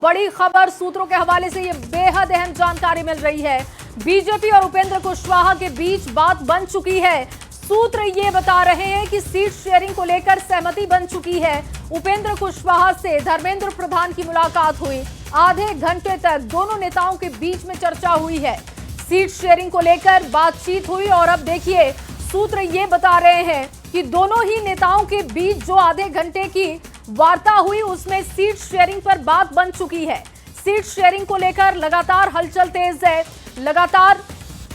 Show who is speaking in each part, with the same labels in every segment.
Speaker 1: बड़ी खबर सूत्रों के हवाले से ये बेहद अहम जानकारी मिल रही है। बीजेपी और उपेंद्र कुशवाहा के बीच बात बन चुकी है। सूत्र ये बता रहे हैं कि सीट शेयरिंग को लेकर सहमति बन चुकी है। उपेंद्र कुशवाहा से धर्मेंद्र प्रधान की मुलाकात हुई। आधे घंटे तक दोनों नेताओं के बीच में चर्चा हुई है। सीट शेयरिंग को लेकर बातचीत हुई और अब देखिए सूत्र ये बता रहे हैं कि दोनों ही नेताओं के बीच जो आधे घंटे की वार्ता हुई उसमें सीट शेयरिंग पर बात बन चुकी है। सीट शेयरिंग को लेकर लगातार हलचल तेज है, लगातार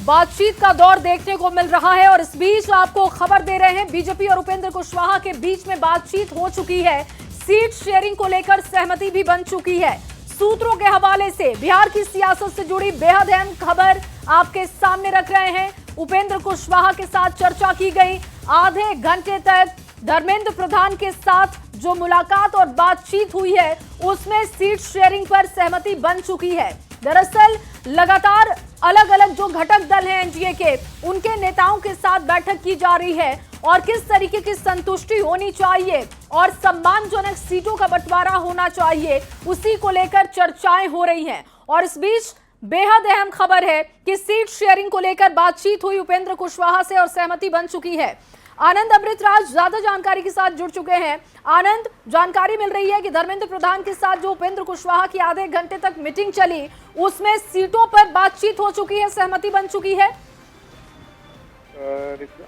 Speaker 1: बातचीत का दौर देखने को मिल रहा है और इस बीच आपको खबर दे रहे हैं बीजेपी और उपेंद्र कुशवाहा के बीच में बातचीत हो चुकी है। सीट शेयरिंग को लेकर सहमति भी बन चुकी है। सूत्रों के हवाले से बिहार की सियासत से जुड़ी बेहद अहम खबर आपके सामने रख रहे हैं। उपेंद्र कुशवाहा के साथ चर्चा की गई। आधे घंटे तक धर्मेंद्र प्रधान के साथ जो मुलाकात और बातचीत हुई है उसमें सीट शेयरिंग पर सहमति बन चुकी है। दरअसल लगातार अलग अलग जो घटक दल हैं एनडीए के, उनके नेताओं के साथ बैठक की जा रही है और किस तरीके की संतुष्टि होनी चाहिए और सम्मानजनक सीटों का बंटवारा होना चाहिए, उसी को लेकर चर्चाएं हो रही हैं। और इस बीच बेहद अहम खबर है कि सीट शेयरिंग को लेकर बातचीत हुई उपेंद्र कुशवाहा से और सहमति बन चुकी है। आनंद अमृतराज ज्यादा जानकारी के साथ जुड़ चुके हैं। आनंद, जानकारी मिल रही है कि धर्मेंद्र प्रधान के साथ जो उपेंद्र कुशवाहा की आधे घंटे तक मीटिंग चली उसमें सीटों पर बातचीत हो चुकी है, सहमति बन चुकी है।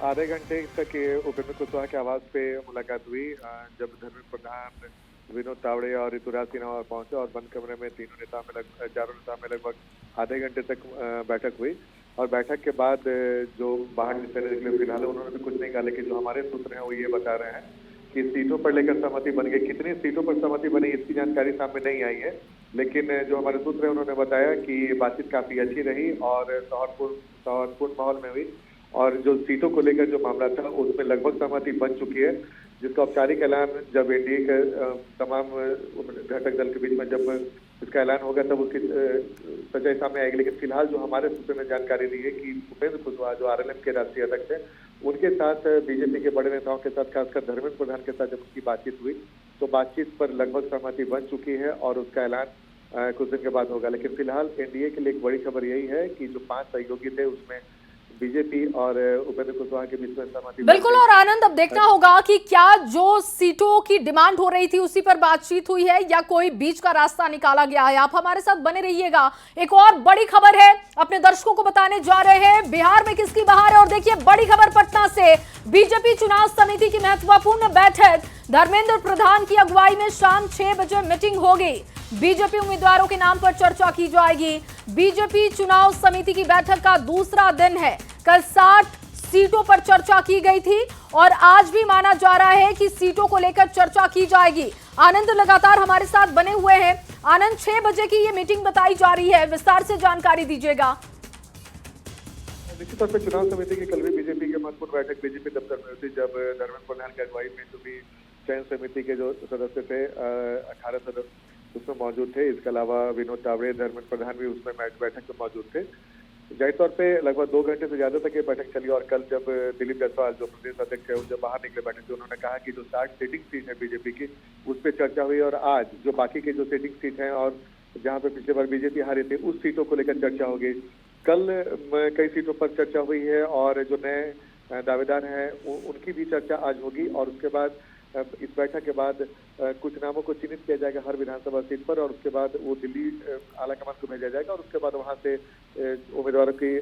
Speaker 2: आधे घंटे तक उपेंद्र कुशवाहा के आवास पे मुलाकात हुई। जब धर्मेंद्र प्रधान, विनोद तावड़े और ऋतुराज सिन्हा पहुंचे और बंद कमरे में चारों नेता में लगभग आधे घंटे तक बैठक हुई। और बैठक के बाद जो बाहर निकले फिलहाल उन्होंने भी कुछ नहीं कहा, लेकिन जो हमारे सूत्र हैं वो ये बता रहे हैं कि सीटों पर लेकर सहमति बन गई। कितनी सीटों पर सहमति बनी इसकी जानकारी सामने नहीं आई है, लेकिन जो हमारे सूत्र हैं उन्होंने बताया कि बातचीत काफी अच्छी रही और सौहार्दपूर्ण माहौल में हुई और जो सीटों को लेकर जो मामला था उसमें लगभग सहमति बन चुकी है, जिसका औपचारिक ऐलान जब एनडीए के तमाम घटक दल के बीच में जब इसका ऐलान होगा तब उसकी सच्चाई सामने आएगी। लेकिन फिलहाल जो हमारे सूत्र में जानकारी दी है कि उपेंद्र कुशवाहा जो आरएलएम के राष्ट्रीय अध्यक्ष है उनके साथ बीजेपी के बड़े नेताओं के साथ खासकर धर्मेंद्र प्रधान के साथ जब उनकी बातचीत हुई तो बातचीत पर लगभग सहमति बन चुकी है और उसका ऐलान कुछ दिन के बाद होगा। लेकिन फिलहाल एनडीए के लिए एक बड़ी खबर यही है कि जो 5 सहयोगी थे उसमें बीजेपी और उपेंद्र कुशवाहा के बीच में सहमति।
Speaker 1: बिल्कुल। और आनंद, अब देखना होगा कि क्या जो सीटों की डिमांड हो रही थी उसी पर बातचीत हुई है या कोई बीच का रास्ता निकाला गया है। आप हमारे साथ बने रहिएगा। एक और बड़ी खबर है अपने दर्शकों को बताने जा रहे हैं बिहार में किसकी बहार है। और देखिए बड़ी खबर पटना से, बीजेपी चुनाव समिति की महत्वपूर्ण बैठक, धर्मेंद्र प्रधान की अगुवाई में शाम 6 बजे मीटिंग होगी। बीजेपी उम्मीदवारों के नाम पर चर्चा की जाएगी। बीजेपी चुनाव समिति की बैठक का दूसरा दिन है। कल 60 सीटों पर चर्चा की गई थी और आज भी माना जा रहा है कि सीटों को लेकर चर्चा की जाएगी। आनंद लगातार हमारे साथ बने हुए हैं। आनंद, 6 बजे की ये मीटिंग बताई जा रही है, विस्तार से जानकारी दीजिएगा।
Speaker 2: निश्चित तौर पर चुनाव समिति की कल भी बीजेपी की महत्वपूर्ण बैठक बीजेपी दफ्तर में हुई, जब धर्मेंद्र प्रधान की अगुवाई में जो भी चयन समिति के जो सदस्य थे 18 सदस्य उसमें मौजूद थे। इसके अलावा विनोद तावड़े, धर्मेंद्र प्रधान भी उसमें बैठक में मौजूद थे। जाहिर तौर पे लगभग 2 घंटे से ज्यादा तक ये बैठक चली और कल जब दिलीप जायसवाल जो प्रदेश अध्यक्ष है जब बाहर निकले बैठक से, उन्होंने कहा कि जो 60 सिटिंग सीट है बीजेपी की उस पर चर्चा हुई और आज जो बाकी के जो सिटिंग सीट हैं और जहाँ पे पिछले बार बीजेपी हारी थी उस सीटों को लेकर चर्चा होगी। कल कई सीटों पर चर्चा हुई है और जो नए दावेदार हैं उनकी भी चर्चा आज होगी और उसके बाद इस बैठक के बाद कुछ नामों को चिन्हित किया जाएगा हर विधानसभा सीट पर और उसके बाद वो दिल्ली आलाकमान को भेजा जाएगा और उसके बाद वहां से उम्मीदवारों की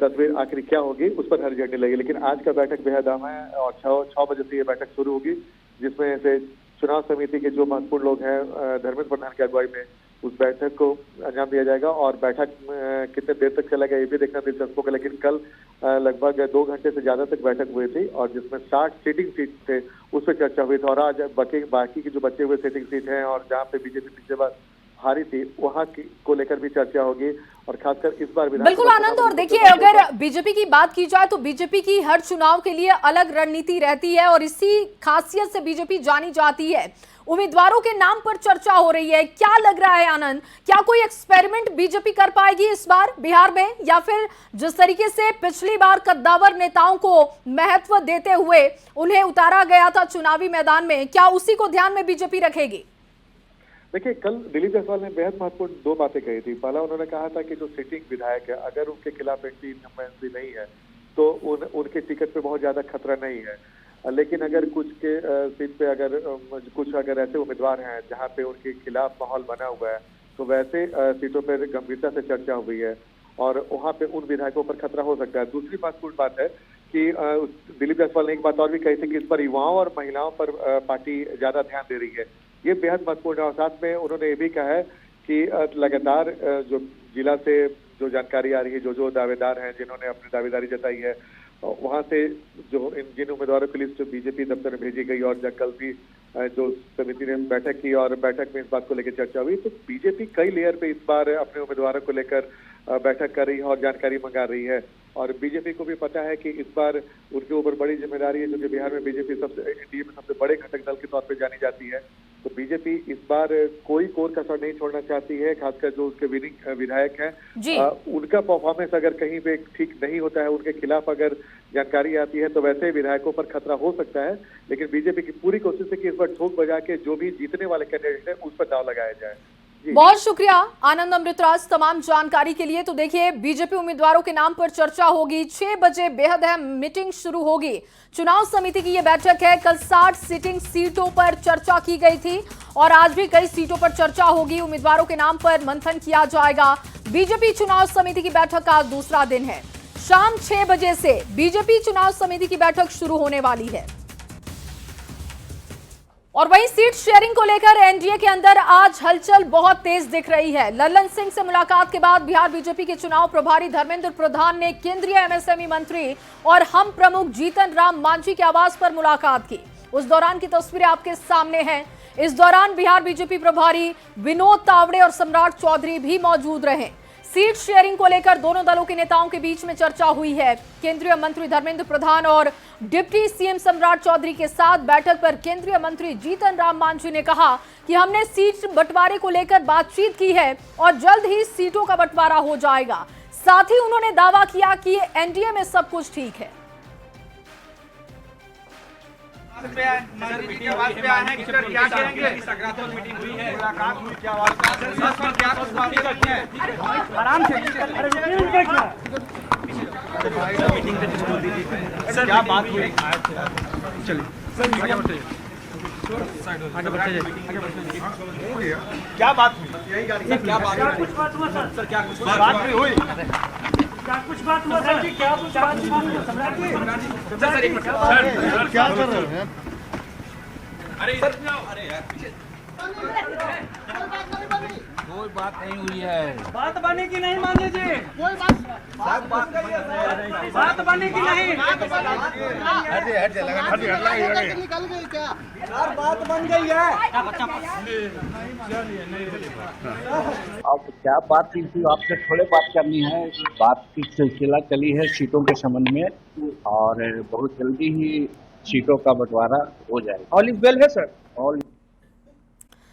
Speaker 2: तस्वीर आखिरी क्या होगी उस पर हरी झंडी लगेगी। लेकिन आज का बैठक बेहद अहम है और 6 बजे से ये बैठक शुरू होगी, जिसमें से चुनाव समिति के जो महत्वपूर्ण लोग हैं धर्मेंद्र प्रधान की अगुवाई में उस बैठक को अंजाम दिया जाएगा और बैठक कितने देर तक चलेगा ये भी देखना दिलचस्प होगा। लेकिन कल लगभग 2 घंटे से ज्यादा तक बैठक हुई थी और जिसमें 60 सीटिंग सीट थे उस पर चर्चा हुई थी और आज बाकी की जो बचे हुए सीटिंग सीट हैं और जहाँ पे बीजेपी पिछले बार हारी थी वहाँ को लेकर भी चर्चा होगी और खासकर इस बार
Speaker 1: बिल्कुल आनंद। और देखिए अगर बीजेपी की बात की जाए तो बीजेपी की हर चुनाव के लिए अलग रणनीति रहती है और इसी खासियत से बीजेपी जानी जाती है। उम्मीदवारों के नाम पर चर्चा हो रही है, क्या लग रहा है आनंद, क्या कोई एक्सपेरिमेंट बीजेपी कर पाएगी इस बार बिहार में या फिर जिस तरीके से पिछली बार कद्दावर नेताओं को महत्व देते हुए उन्हें उतारा गया था चुनावी मैदान में, क्या उसी को ध्यान में बीजेपी रखेगी?
Speaker 2: देखिए, कल दिलीप जायसवाल ने बेहद महत्वपूर्ण दो बातें कही थी। पहला, उन्होंने कहा था कि जो सिटिंग विधायक है, अगर उनके खिलाफ एंटी इनकम्बेंसी नहीं है तो उनके टिकट पे बहुत ज्यादा खतरा नहीं है। लेकिन अगर कुछ के सीट पे कुछ अगर ऐसे उम्मीदवार हैं जहां पे उनके खिलाफ माहौल बना हुआ है, तो वैसे सीटों पर गंभीरता से चर्चा हुई है और वहां पे उन विधायकों पर खतरा हो सकता है। दूसरी महत्वपूर्ण बात है कि दिलीप जायसवाल ने एक बात और भी कही थी कि इस पर युवाओं और महिलाओं पर पार्टी ज्यादा ध्यान दे रही है। ये बेहद महत्वपूर्ण है। और साथ में उन्होंने ये भी कहा है कि लगातार जो जिला से जो जानकारी आ रही है, जो दावेदार हैं जिन्होंने अपनी दावेदारी जताई है, वहां से जो जिन उम्मीदवारों की लिस्ट बीजेपी दफ्तर में भेजी गई और कल भी जो समिति ने बैठक की और बैठक में इस बात को लेकर चर्चा हुई, तो बीजेपी कई लेयर पे इस बार अपने उम्मीदवारों को लेकर बैठक कर रही है और जानकारी मंगा रही है। और बीजेपी को भी पता है कि इस बार उनके ऊपर बड़ी जिम्मेदारी है, क्योंकि बिहार में बीजेपी एनडीए में सबसे बड़े घटक दल के तौर पे जानी जाती है। तो बीजेपी इस बार कोई कोर कसर नहीं छोड़ना चाहती है, खासकर जो उसके विनिंग विधायक हैं उनका परफॉर्मेंस अगर कहीं पे ठीक नहीं होता है, उनके खिलाफ अगर जानकारी आती है, तो वैसे विधायकों पर खतरा हो सकता है। लेकिन बीजेपी की पूरी कोशिश है कि इस बार ठोक बजा के जो भी जीतने वाले कैंडिडेट है उस पर दाव लगाया जाए।
Speaker 1: बहुत शुक्रिया आनंद अमृतराज तमाम जानकारी के लिए। तो देखिए, बीजेपी उम्मीदवारों के नाम पर चर्चा होगी। 6 बजे बेहद अहम मीटिंग शुरू होगी। चुनाव समिति की यह बैठक है। कल 60 सिटिंग सीटों पर चर्चा की गई थी और आज भी कई सीटों पर चर्चा होगी। उम्मीदवारों के नाम पर मंथन किया जाएगा। बीजेपी चुनाव समिति की बैठक का दूसरा दिन है। शाम 6 बजे से बीजेपी चुनाव समिति की बैठक शुरू होने वाली है। और वहीं सीट शेयरिंग को लेकर एनडीए के अंदर आज हलचल बहुत तेज दिख रही है। लल्लन सिंह से मुलाकात के बाद बिहार बीजेपी के चुनाव प्रभारी धर्मेंद्र प्रधान ने केंद्रीय एमएसएमई मंत्री और हम प्रमुख जीतन राम मांझी के आवास पर मुलाकात की। उस दौरान की तस्वीरें आपके सामने हैं। इस दौरान बिहार बीजेपी प्रभारी विनोद तावड़े और सम्राट चौधरी भी मौजूद रहे। सीट शेयरिंग को लेकर दोनों दलों के नेताओं के बीच में चर्चा हुई है। केंद्रीय मंत्री धर्मेंद्र प्रधान और डिप्टी सीएम सम्राट चौधरी के साथ बैठक पर केंद्रीय मंत्री जीतन राम मांझी ने कहा कि हमने सीट बंटवारे को लेकर बातचीत की है और जल्द ही सीटों का बंटवारा हो जाएगा। साथ ही उन्होंने दावा किया कि एनडीए में सब कुछ ठीक है।
Speaker 3: आराम से सर, क्या बात हुई? चलिए क्या बात हुई? क्या बात कुछ बात हुआ सर? क्या कुछ बात हुई? क्या कुछ बात हुआ सर? क्या कुछ बात हुआ सम्राट जी? सर एक मिनट सर, क्या कर रहे हैं? अरे सर, अरे यार
Speaker 4: कोई बात नहीं हुई है।
Speaker 3: बात बने की नहीं मांझी जी? कोई बात बने की नहीं?
Speaker 5: निकल गई क्या?
Speaker 3: यार बात बन गई है।
Speaker 4: अब क्या बात की थी, आपसे थोड़े बात करनी है। बात की सिलसिला चली है सीटों के संबंध में और बहुत जल्दी ही सीटों का बंटवारा हो जाएगा।
Speaker 3: ऑल इज वेल है सर?
Speaker 4: ऑल